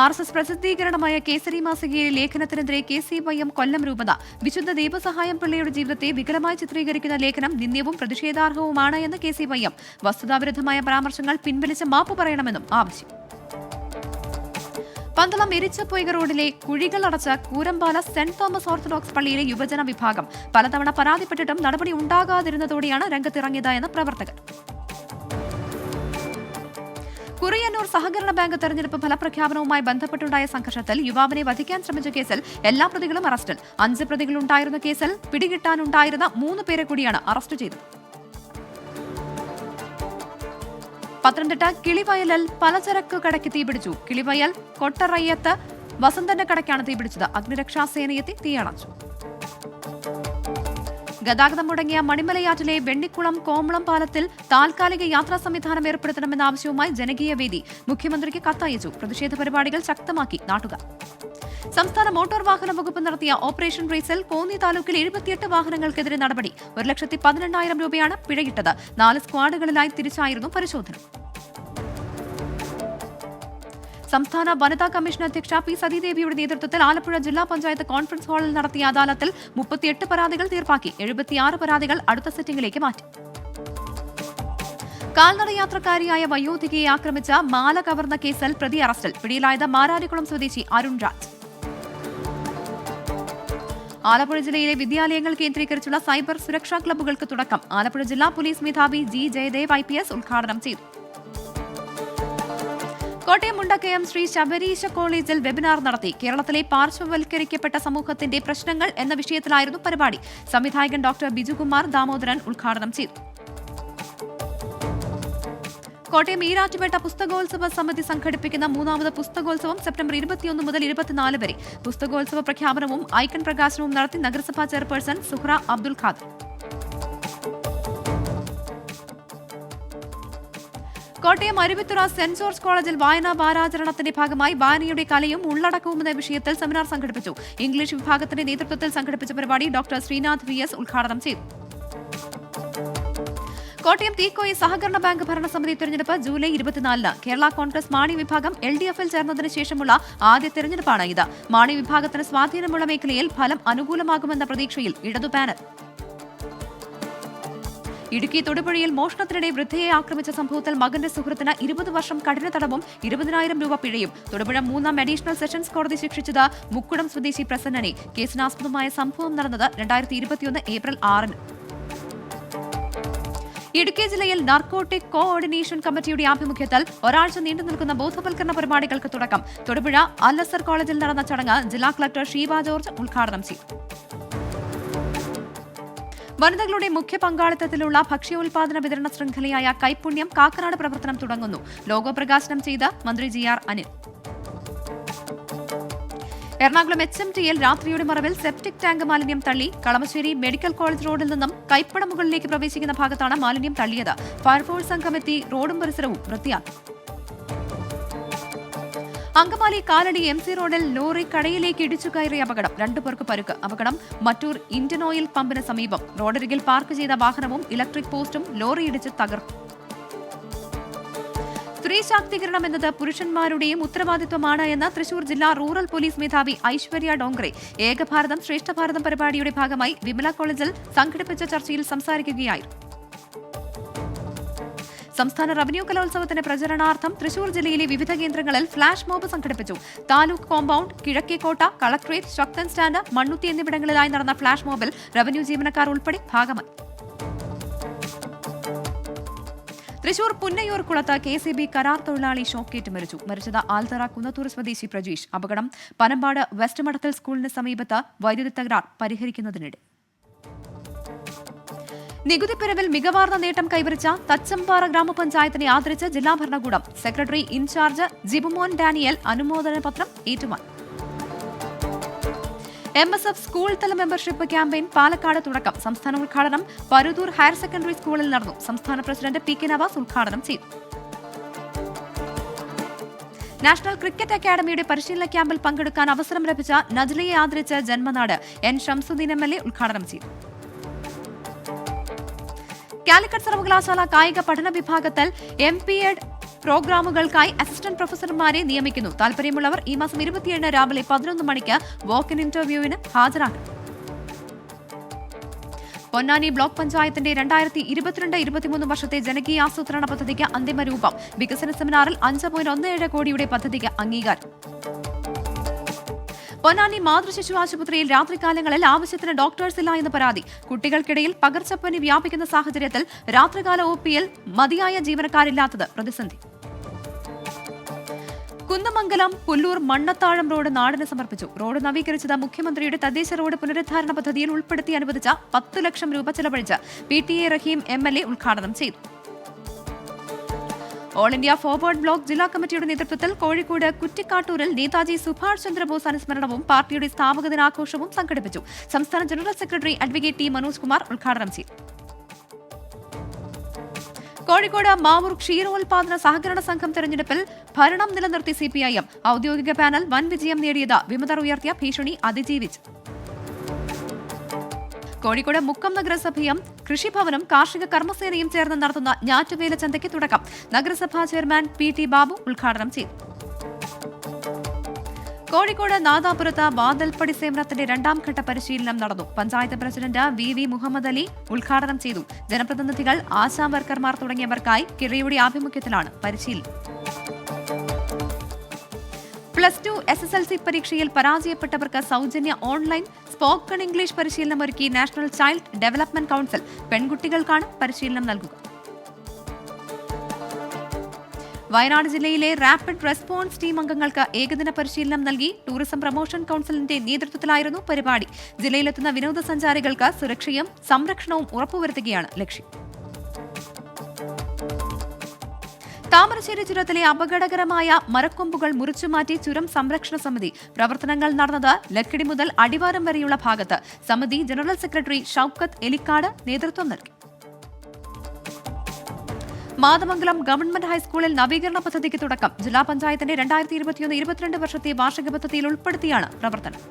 RSS പ്രസിദ്ധീകരണമായ കേസരി മാസികയിലെ ലേഖനത്തിനെതിരെ KCYM കൊല്ലം രൂപത. വിശുദ്ധ ദൈവസഹായം പിള്ളയുടെ ജീവിതത്തെ വികലമായി ചിത്രീകരിക്കുന്ന ലേഖനം നിന്ദ്യവും പ്രതിഷേധാർഹവുമാണ് എന്ന് KCYM. വസ്തുതാവിരുദ്ധമായ പരാമർശങ്ങൾ പിൻവലിച്ച് മാപ്പ് പറയണമെന്നും ആവശ്യം. പന്തളം എരിച്ചപ്പൊയ്ക റോഡിലെ കുഴികളടച്ച കൂരമ്പാല സെന്റ് തോമസ് ഓർത്തഡോക്സ് പള്ളിയിലെ യുവജന വിഭാഗം പലതവണ പരാതിപ്പെട്ടിട്ടും നടപടി ഉണ്ടാകാതിരുന്നതോടെയാണ് രംഗത്തിറങ്ങിയതെന്ന് പ്രവർത്തകർ. കുറിയന്നൂർ സഹകരണ ബാങ്ക് തെരഞ്ഞെടുപ്പ് ഫലപ്രഖ്യാപനവുമായി ബന്ധപ്പെട്ടുണ്ടായ സംഘർഷത്തിൽ യുവാവിനെ വധിക്കാൻ ശ്രമിച്ച കേസിൽ എല്ലാ പ്രതികളും അറസ്റ്റിൽ. 5 പ്രതികളുണ്ടായിരുന്ന കേസിൽ പിടികിട്ടാനുണ്ടായിരുന്ന 3 പേരെ കൂടിയാണ് അറസ്റ്റ് ചെയ്തത്. പത്തനംതിട്ട കിളിവയലിൽ പലചരക്ക് കടയ്ക്ക് തീപിടിച്ചു. കിളിവയൽ കൊട്ടറയ്യത്ത് വസന്തന്റെ കടയ്ക്കാണ് തീപിടിച്ചത്. അഗ്നിരക്ഷാസേനയെത്തി തീയണച്ചു. ഗതാഗതം മുടങ്ങിയ മണിമലയാറ്റിലെ വെണ്ണിക്കുളം കോമളം പാലത്തിൽ താൽക്കാലിക യാത്രാ സംവിധാനം ഏർപ്പെടുത്തണമെന്ന ആവശ്യവുമായി ജനകീയ വേദി മുഖ്യമന്ത്രിക്ക് കത്തയച്ചു. പ്രതിഷേധ പരിപാടികൾ ശക്തമാക്കി നാട്ടുകാർ. സംസ്ഥാന മോട്ടോർ വാഹന വകുപ്പ് നടത്തിയ ഓപ്പറേഷൻ റേസിൽ കോന്നി താലൂക്കിൽ 78 വാഹനങ്ങൾക്കെതിരെ നടപടി. 1,18,000 രൂപയാണ് പിഴയിട്ടത്. 4 സ്ക്വാഡുകളിലായി തിരിച്ചായിരുന്നു പരിശോധന. സംസ്ഥാന വനിതാ കമ്മീഷൻ അധ്യക്ഷ പി സതീദേവിയുടെ നേതൃത്വത്തിൽ ആലപ്പുഴ ജില്ലാ പഞ്ചായത്ത് കോൺഫറൻസ് ഹാളിൽ നടത്തിയ അദാലത്തിൽ 38 പരാതികൾ തീർപ്പാക്കി. 76 പരാതികൾ അടുത്ത സിറ്റിംഗിലേക്ക് മാറ്റി. കാൽനട യാത്രക്കാരിയായ വയോധികയെ ആക്രമിച്ച മാല കവർന്ന കേസിൽ പ്രതി അറസ്റ്റിൽ. പിടിയിലായത് മാരാരിക്കുളം സ്വദേശി അരുൺ രാജ്. ആലപ്പുഴ ജില്ലയിലെ വിദ്യാലയങ്ങൾ കേന്ദ്രീകരിച്ചുള്ള സൈബർ സുരക്ഷാ ക്ലബ്ബുകൾക്ക് തുടക്കം. ആലപ്പുഴ ജില്ലാ പോലീസ് മേധാവി ജി ജയദേവ് IPS ഉദ്ഘാടനം ചെയ്തു. കോട്ടയം മുണ്ടക്കയം ശ്രീ ശബരീശ കോളേജിൽ വെബിനാർ നടത്തി. കേരളത്തിലെ പാർശ്വവൽക്കരിക്കപ്പെട്ട സമൂഹത്തിന്റെ പ്രശ്നങ്ങൾ എന്ന വിഷയത്തിലായിരുന്നു പരിപാടി. സംവിധായകൻ ഡോക്ടർ ബിജുകുമാർ ദാമോദരൻ ഉദ്ഘാടനം ചെയ്തു. കോട്ടയം ഈരാറ്റുപേട്ട പുസ്തകോത്സവ സമിതി സംഘടിപ്പിക്കുന്ന 3ാമത് പുസ്തകോത്സവം സെപ്റ്റംബർ 21 മുതൽ 24 വരെ. പുസ്തകോത്സവ പ്രഖ്യാപനവും ഐക്കൺ പ്രകാശനവും നടത്തി നഗരസഭാ chairperson Suhra Abdul Khader. Kottayam Aruvithura saint George കോളേജിൽ വായനാ വാരാചരണത്തിന്റെ ഭാഗമായി വായനയുടെ കലയും ഉള്ളടക്കവും എന്ന വിഷയത്തിൽ സെമിനാർ സംഘടിപ്പിച്ചു. ഇംഗ്ലീഷ് വിഭാഗത്തിന്റെ നേതൃത്വത്തിൽ സംഘടിപ്പിച്ച പരിപാടി ഡോക്ടർ ശ്രീനാഥ് VS ഉദ്ഘാടനം ചെയ്തു. കോട്ടയം തീക്കോയി സഹകരണ ബാങ്ക് ഭരണസമിതി തെരഞ്ഞെടുപ്പ് ജൂലൈ 24-ന്. കേരള കോൺഗ്രസ് മാണി വിഭാഗം LDFൽ ചേർന്നതിന് ശേഷമുള്ള ആദ്യ തെരഞ്ഞെടുപ്പാണ് ഇത്. മാണി വിഭാഗത്തിന് സ്വാധീനമുള്ള മേഖലയിൽ ഫലം അനുകൂലമാകുമെന്ന പ്രതീക്ഷയിൽ ഇടതു പാനൽ. ഇടുക്കി തൊടുപുഴയിൽ മോഷണത്തിനിടെ വൃദ്ധയെ ആക്രമിച്ച സംഭവത്തിൽ മകന്റെ സുഹൃത്തിന് 20 വർഷം കഠിന തടവും 20,000 രൂപ പിഴയും. തൊടുപുഴ 3ാം അഡീഷണൽ സെഷൻസ് കോടതി ശിക്ഷിച്ചത് മുക്കുടം സ്വദേശി പ്രസന്നനെ. കേസിനാസ്പദമായ സംഭവം നടന്നത് 2021 ഏപ്രിൽ 6-ന്. ഇടുക്കി ജില്ലയിൽ നാർക്കോട്ടിക് കോഓർഡിനേഷൻ കമ്മിറ്റിയുടെ ആഭിമുഖ്യത്തിൽ ഒരാഴ്ച നീണ്ടുനിൽക്കുന്ന ബോധവൽക്കരണ പരിപാടികൾക്ക് തുടക്കം. തൊടുപുഴ അൽ-അസർ കോളേജിൽ നടന്ന ചടങ്ങ് ജില്ലാ കളക്ടർ ഷീബ ജോർജ് ഉദ്ഘാടനം ചെയ്തു. വനിതകളുടെ മുഖ്യ പങ്കാളിത്തത്തിലുള്ള ഭക്ഷ്യോൽപാദന വിതരണ ശൃംഖലയായ കൈപ്പുണ്യം കാക്കനാട് പ്രവർത്തനം തുടങ്ങുന്നു. ലോഗോ പ്രകാശനം ചെയ്ത് മന്ത്രി GR അനിൽ. എറണാകുളം HMTയിൽ രാത്രിയുടെ മറവിൽ സെപ്റ്റിക് ടാങ്ക് മാലിന്യം തള്ളി. കളമശ്ശേരി മെഡിക്കൽ കോളേജ് റോഡിൽ നിന്നും കൈപ്പട മുകളിലേക്ക് പ്രവേശിക്കുന്ന ഭാഗത്താണ് മാലിന്യം തള്ളിയത്. ഫയർഫോഴ്സ് സംഘമെത്തി റോഡും പരിസരവും വൃത്തിയാക്കി. അങ്കമാലി കാലടി MC റോഡിൽ ലോറി കടയിലേക്ക് ഇടിച്ചു കയറിയ അപകടം. 2 പേർക്ക് പരുക്ക്. അപകടം മറ്റൂർ ഇന്ത്യൻ ഓയിൽ പമ്പിന് സമീപം. റോഡരികിൽ പാർക്ക് ചെയ്ത വാഹനവും ഇലക്ട്രിക് പോസ്റ്റും ലോറി ഇടിച്ച് തകർത്തു. സ്ത്രീ ശാക്തീകരണം എന്നത് പുരുഷന്മാരുടെയും ഉത്തരവാദിത്വമാണ് എന്ന് തൃശൂർ ജില്ലാ റൂറൽ പോലീസ് മേധാവി ഐശ്വര്യ ഡോങ്റെ. ഏകഭാരതം ശ്രേഷ്ഠ ഭാരതം പരിപാടിയുടെ ഭാഗമായി വിമല കോളേജിൽ സംഘടിപ്പിച്ച ചർച്ചയിൽ സംസാരിക്കുകയായിരുന്നു. സംസ്ഥാന റവന്യൂ കലോത്സവത്തിന്റെ പ്രചരണാർത്ഥം തൃശൂർ ജില്ലയിലെ വിവിധ കേന്ദ്രങ്ങളിൽ ഫ്ലാഷ് മോബ് സംഘടിപ്പിച്ചു. താലൂക്ക് കോമ്പൗണ്ട്, കിഴക്കേക്കോട്ട, കളക്ട്രേറ്റ്, ശക്തൻ സ്റ്റാൻഡ്, മണ്ണുത്തി എന്നിവിടങ്ങളിലായി നടന്ന ഫ്ലാഷ് മോബിൽ റവന്യൂ ജീവനക്കാർ ഉൾപ്പെടെ ഭാഗമായി. തൃശൂർ പുന്നയൂർ കുളത്ത് KCB കരാർ തൊഴിലാളി ഷോക്കേറ്റ് മരിച്ചു. മരിച്ചത് ആൽത്തറ കുന്നത്തൂർ സ്വദേശി പ്രജീഷ്. അപകടം പനമ്പാട് വെസ്റ്റ് മഠത്തിൽ സ്കൂളിന് സമീപത്ത് വൈദ്യുതി തകരാർ പരിഹരിക്കുന്നതിനിടെ. നികുതിപ്പിരിവിൽ മികവാർന്ന നേട്ടം കൈവരിച്ച തച്ചമ്പാറ ഗ്രാമപഞ്ചായത്തിനെ ആദരിച്ച് ജില്ലാ ഭരണകൂടം. സെക്രട്ടറി ഇൻചാർജ് ജിബുമോൻ ഡാനിയൽ അനുമോദന പത്രം ഏറ്റുവാങ്ങി. MSF സ്കൂൾ തല മെമ്പർഷിപ്പ് ക്യാമ്പയിൻ പാലക്കാട് തുടക്കം. സംസ്ഥാന ഉദ്ഘാടനം പരുതൂർ ഹയർ സെക്കൻഡറി സ്കൂളിൽ നടന്നു. സംസ്ഥാന പ്രസിഡന്റ് PK നവാസ് ഉദ്ഘാടനം ചെയ്തു. നാഷണൽ ക്രിക്കറ്റ് അക്കാദമിയുടെ പരിശീലന ക്യാമ്പിൽ പങ്കെടുക്കാൻ അവസരം ലഭിച്ച നജ്ലയെ ആദരിച്ച് ജന്മനാട് N ഷംസുദ്ദീൻ MLA ഉദ്ഘാടനം ചെയ്തു. കാലിക്കറ്റ് സർവകലാശാല കായിക പഠന വിഭാഗത്തിൽ MPEd പ്രോഗ്രാമുകൾക്കായി അസിസ്റ്റന്റ് പ്രൊഫസർമാരെ നിയമിക്കുന്നു. താൽപര്യമുള്ളവർ ഈ മാസം 27 രാവിലെ 11 മണിക്ക് വോക്ക് ഇൻ ഇന്റർവ്യൂവിന് ഹാജരാകും. പൊന്നാനി ബ്ലോക്ക് പഞ്ചായത്തിന്റെ 2022-23 വർഷത്തെ ജനകീയ ആസൂത്രണ പദ്ധതിക്ക് അന്തിമ രൂപം. വികസന സെമിനാറിൽ 5.17 കോടിയുടെ പദ്ധതിക്ക് അംഗീകാരം. പൊന്നാനി മാതൃശിശു ആശുപത്രിയിൽ രാത്രികാലങ്ങളിൽ ആവശ്യത്തിന് ഡോക്ടേഴ്സ് ഇല്ല എന്ന് പരാതി. കുട്ടികൾക്കിടയിൽ പകർച്ചപ്പനി വ്യാപിക്കുന്ന സാഹചര്യത്തിൽ രാത്രികാല OPയിൽ മതിയായ ജീവനക്കാരില്ലാത്തത് പ്രതിസന്ധി. കുന്നമംഗലം പുല്ലൂർ മണ്ണത്താഴം റോഡ് നാടിന് സമർപ്പിച്ചു. റോഡ് നവീകരിച്ചത് മുഖ്യമന്ത്രിയുടെ തദ്ദേശ റോഡ് പുനരുദ്ധാരണ പദ്ധതിയിൽ ഉൾപ്പെടുത്തി അനുവദിച്ച 10 ലക്ഷം രൂപ ചെലവഴിച്ച് PTA റഹീം MLA ഉദ്ഘാടനം ചെയ്തു. ഓൾ ഇന്ത്യ ഫോർവേഡ് ബ്ലോക്ക് ജില്ലാ കമ്മിറ്റിയുടെ നേതൃത്വത്തിൽ കോഴിക്കോട് കുറ്റിക്കാട്ടൂരിൽ നേതാജി സുഭാഷ് ചന്ദ്രബോസ് അനുസ്മരണവും പാർട്ടിയുടെ സ്ഥാപക ദിനാഘോഷവും സംഘടിപ്പിച്ചു. സംസ്ഥാന general secretary advocate T Manoj Kumar ഉദ്ഘാടനം ചെയ്തു. കോഴിക്കോട് മാവൂർ ക്ഷീരോത്പാദന സഹകരണ സംഘം തെരഞ്ഞെടുപ്പിൽ ഭരണം നിലനിർത്തി CPIM. ഔദ്യോഗിക പാനൽ വൻ വിജയം നേടിയത് വിമതർ ഉയർത്തിയ ഭീഷണി അതിജീവിച്ചു. കോഴിക്കോട് മുക്കം നഗരസഭയും കൃഷിഭവനും കാർഷിക കർമ്മസേനയും ചേർന്ന് നടത്തുന്ന ഞാറ്റുവേല ചന്തയ്ക്ക് തുടക്കം. നഗരസഭാ ചെയർമാൻ PT ബാബു ഉദ്ഘാടനം ചെയ്തു. കോഴിക്കോട് നാദാപുരത്ത് വാതിൽപ്പടി സേവനത്തിന്റെ 2ാം ഘട്ട പരിശീലനം നടന്നു. പഞ്ചായത്ത് പ്രസിഡന്റ് VV മുഹമ്മദ് അലി ഉദ്ഘാടനം ചെയ്തു. ജനപ്രതിനിധികൾ, ആശാ വർക്കർമാർ തുടങ്ങിയവർക്കായി കിഴയുടെ ആഭിമുഖ്യത്തിലാണ് പരിശീലനം. +2 SSLC പരീക്ഷയിൽ പരാജയപ്പെട്ടവർക്ക് സൗജന്യ ഓൺലൈൻ സ്പോക്കൺ ഇംഗ്ലീഷ് പരിശീലനം ഒരുക്കി നാഷണൽ ചൈൽഡ് ഡെവലപ്മെന്റ് കൌൺസിൽ. പെൺകുട്ടികൾക്കാണ് പരിശീലനം നൽകുക. വയനാട് ജില്ലയിലെ റാപ്പിഡ് റെസ്പോൺസ് ടീം അംഗങ്ങൾക്ക് ഏകദിന പരിശീലനം നൽകി. ടൂറിസം പ്രൊമോഷൻ കൌൺസിലിന്റെ നേതൃത്വത്തിലായിരുന്നു പരിപാടി. ജില്ലയിലെത്തുന്ന വിനോദസഞ്ചാരികൾക്ക് സുരക്ഷയും സംരക്ഷണവും ഉറപ്പുവരുത്തുകയാണ് ലക്ഷ്യം. താമരശ്ശേരി ചുരത്തിലെ അപകടകരമായ മരക്കൊമ്പുകൾ മുറിച്ചുമാറ്റി ചുരം സംരക്ഷണ സമിതി. പ്രവർത്തനങ്ങൾ നടന്നത് ലക്കിടി മുതൽ അടിവാരം വരെയുള്ള ഭാഗത്ത്. സമിതി ജനറൽ സെക്രട്ടറി ഷൌക്കത്ത് എലിക്കാട് നേതൃത്വം നൽകി. മാതമംഗലം ഗവൺമെന്റ് ഹൈസ്കൂളിൽ നവീകരണ പദ്ധതിക്ക് തുടക്കം. ജില്ലാ പഞ്ചായത്തിന്റെ 2021-22 വർഷത്തെ വാർഷിക പദ്ധതിയിൽ ഉൾപ്പെടുത്തിയാണ് പ്രവർത്തനം.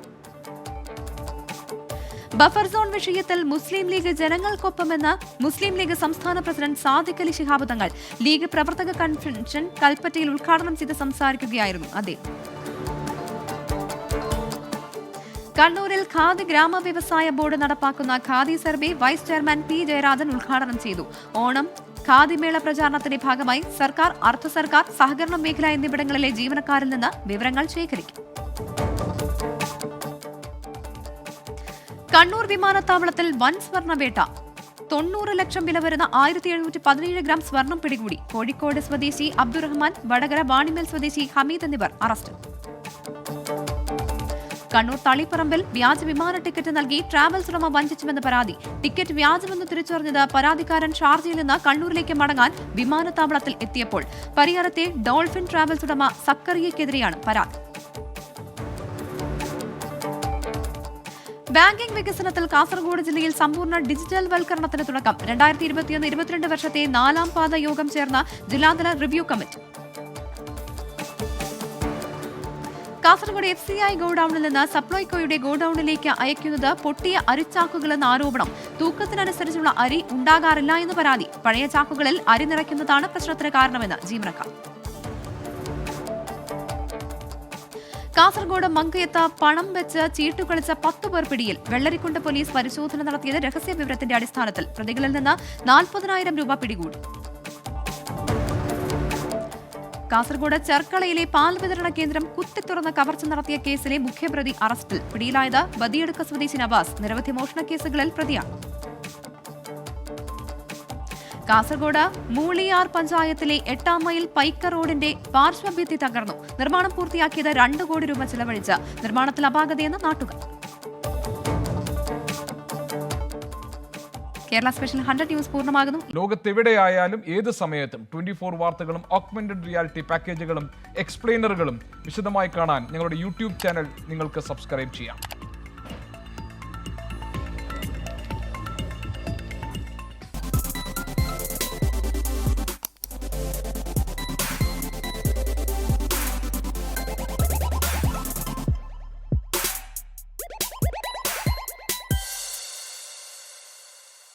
ബഫർ സോൺ വിഷയത്തിൽ മുസ്ലിം ലീഗ് ജനങ്ങൾക്കൊപ്പമെന്ന് മുസ്ലിം ലീഗ് സംസ്ഥാന പ്രസിഡന്റ് സാദിഖ് അലി ശിഹാബ് തങ്ങൾ. ലീഗ് പ്രവർത്തക കൺവെൻഷൻ കൽപ്പറ്റയിൽ ഉദ്ഘാടനം ചെയ്ത് സംസാരിക്കുകയായിരുന്നു അദ്ദേഹം. കണ്ണൂരിൽ ഖാദി ഗ്രാമ വ്യവസായ ബോർഡ് നടപ്പാക്കുന്ന khadi survey vice chairman P Jayarajan ഉദ്ഘാടനം ചെയ്തു. ഓണം ഖാദി മേള പ്രചാരണത്തിന്റെ ഭാഗമായി സർക്കാർ, അർദ്ധ സർക്കാർ, സഹകരണ മേഖല എന്നിവിടങ്ങളിലെ ജീവനക്കാരിൽ നിന്ന് വിവരങ്ങൾ ശേഖരിക്കും. കണ്ണൂർ വിമാനത്താവളത്തിൽ വൻ സ്വർണ്ണവേട്ട. 90 ലക്ഷം വില വരുന്ന 1717 ഗ്രാം സ്വർണം പിടികൂടി. കോഴിക്കോട് സ്വദേശി അബ്ദുറഹ്മാൻ, വടകര വാണിമേൽ സ്വദേശി ഹമീദ് എന്നിവർ അറസ്റ്റ്. കണ്ണൂർ തളിപ്പറമ്പിൽ വ്യാജ വിമാന ടിക്കറ്റ് നൽകി ട്രാവൽസ് ഉടമ വഞ്ചിച്ചുവെന്ന് പരാതി. ടിക്കറ്റ് വ്യാജമെന്ന് തിരിച്ചറിഞ്ഞത് പരാതിക്കാരൻ ഷാർജയിൽ നിന്ന് കണ്ണൂരിലേക്ക് മടങ്ങാൻ വിമാനത്താവളത്തിൽ എത്തിയപ്പോൾ. പരിയാരത്തെ ഡോൾഫിൻ ട്രാവൽസ് ഉടമ സക്കറിയയ്ക്കെതിരെയാണ് പരാതി. ബാങ്കിംഗ് വികസനത്തിൽ കാസർഗോഡ് ജില്ലയിൽ സമ്പൂർണ്ണ ഡിജിറ്റൽ വൽക്കരണത്തിന് തുടക്കം. 2021-22 വർഷത്തെ 4ാം പാദ യോഗം ചേർന്ന ജില്ലാതല റിവ്യൂ കമ്മിറ്റി. കാസർഗോഡ് FCI ഗോഡൌണിൽ നിന്ന് സപ്ലൈകോയുടെ ഗോഡൌണിലേക്ക് അയക്കുന്നത് പൊട്ടിയ അരിച്ചാക്കുകളെന്ന ആരോപണം. തൂക്കത്തിനനുസരിച്ചുള്ള അരി ഉണ്ടാകാറില്ല എന്ന് പരാതി. പഴയ ചാക്കുകളിൽ അരി നിറയ്ക്കുന്നതാണ് പ്രശ്നത്തിന് കാരണമെന്ന് ജീവനക്കാർ. കാസർഗോഡ് മങ്കയത്ത് പണം വെച്ച് ചീട്ടുകളിച്ച 10 പേർ പിടിയിൽ. വെള്ളരിക്കുണ്ട് പോലീസ് പരിശോധന നടത്തിയത് രഹസ്യ വിവരത്തിന്റെ അടിസ്ഥാനത്തിൽ. പ്രതികളിൽ നിന്ന് 40,000 രൂപ പിടികൂടി. കാസർഗോഡ് ചെർക്കളയിലെ പാൽ വിതരണ കേന്ദ്രം കുത്തിത്തുറന്ന് കവർച്ച നടത്തിയ കേസിലെ മുഖ്യപ്രതി അറസ്റ്റിൽ. പിടിയിലായത് ബദിയടുക്ക സ്വദേശി നവാസ്. നിരവധി മോഷണ കേസുകളിൽ പ്രതിയാണ്. കാസർഗോഡ് മൂളിയാർ പഞ്ചായത്തിലെ 8-ാം മൈൽ പൈക്ക റോഡിന്റെ പാർശ്വഭിത്തി തകർന്നു. നിർമ്മാണം പൂർത്തിയാക്കിയത് 2 കോടി രൂപ ചെലവഴിച്ച്. നിർമ്മാണത്തിൽ അപാകതയെന്ന് നാട്ടുകാർ. കേരള സ്പെഷ്യൽ 100 ന്യൂസ് പൂർണ്ണമാകുന്നു. ലോകത്തെവിടെയായാലും ഏത് സമയത്തും 24 വാർത്തകളും ഓഗ്മെന്റഡ് റിയാലിറ്റി പാക്കേജുകളും എക്സ്പ്ലെയിനറുകളും വിശദമായി കാണാൻ ഞങ്ങളുടെ യൂട്യൂബ് ചാനൽ നിങ്ങൾക്ക് സബ്സ്ക്രൈബ് ചെയ്യാം.